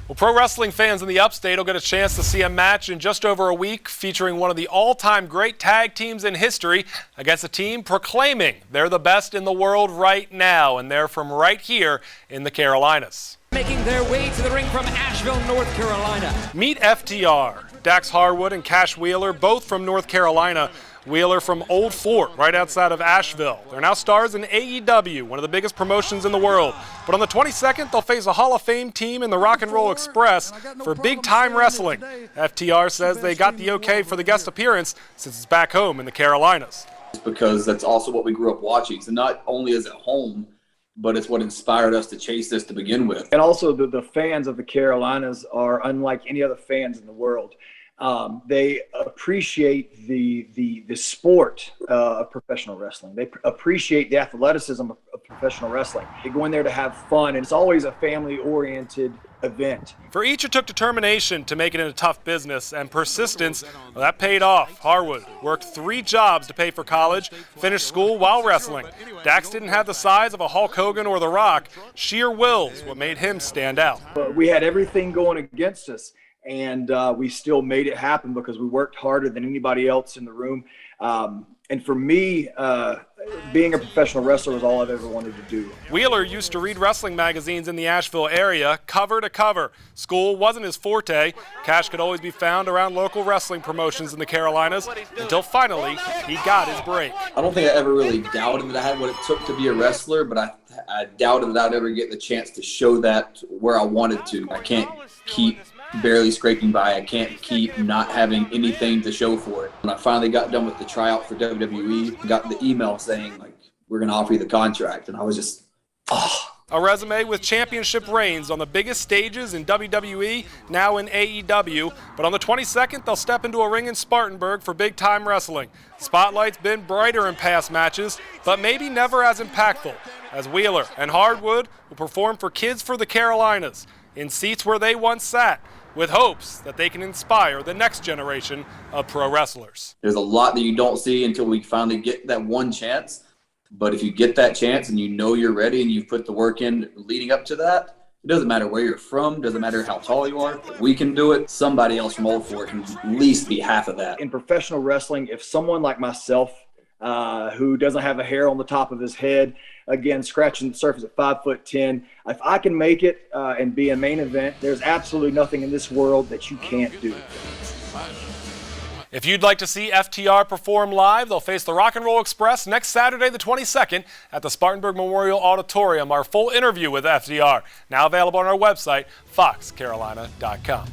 Well, pro wrestling fans in the Upstate will get a chance to see a match in just over a week featuring one of the all-time great tag teams in history against a team proclaiming they're the best in the world right now, and they're from right here in the Carolinas. Making their way to the ring from Asheville, North Carolina. Meet FTR. Dax Harwood and Cash Wheeler, both from North Carolina. Wheeler from Old Fort, right outside of Asheville. They're now stars in AEW, one of the biggest promotions in the world. But on the 22nd, they'll face a Hall of Fame team in the Rock and Roll Express for big-time wrestling. FTR says they got the okay for the guest appearance since it's back home in the Carolinas. It's because that's also what we grew up watching. So not only is it home, but it's what inspired us to chase this to begin with. And also the fans of the Carolinas are unlike any other fans in the world. They appreciate the sport of professional wrestling. They appreciate the athleticism of professional wrestling. They go in there to have fun, and it's always a family-oriented event. For each, it took determination to make it in a tough business, and persistence, well, that paid off. Harwood worked 3 jobs to pay for college, finished school while wrestling. Dax didn't have the size of a Hulk Hogan or The Rock. Sheer will's what made him stand out. We had everything going against us, and we still made it happen because we worked harder than anybody else in the room. And for me, being a professional wrestler was all I've ever wanted to do. Wheeler used to read wrestling magazines in the Asheville area, cover to cover. School wasn't his forte. Cash could always be found around local wrestling promotions in the Carolinas until finally he got his break. I don't think I ever really doubted that I had what it took to be a wrestler, but I doubted that I'd ever get the chance to show that where I wanted to. I can't keep barely scraping by. I can't keep not having anything to show for it. When I finally got done with the tryout for WWE, got the email saying, like, we're going to offer you the contract. And I was just, A resume with championship reigns on the biggest stages in WWE, now in AEW. But on the 22nd, they'll step into a ring in Spartanburg for big-time wrestling. Spotlight's been brighter in past matches, but maybe never as impactful, as Wheeler and Harwood will perform for Kids for the Carolinas in seats where they once sat, with hopes that they can inspire the next generation of pro wrestlers. there's a lot that you don't see until we finally get that one chance. But if you get that chance and you know you're ready and you've put the work in leading up to that, it doesn't matter where you're from, doesn't matter how tall you are. If we can do it, somebody else from Old Fort can at least be half of that. In professional wrestling, if someone like myself, who doesn't have a hair on the top of his head, again, scratching the surface at 5'10", if I can make it and be a main event, there's absolutely nothing in this world that you can't do. If you'd like to see FTR perform live, they'll face the Rock and Roll Express next Saturday, the 22nd, at the Spartanburg Memorial Auditorium. Our full interview with FTR, now available on our website, foxcarolina.com.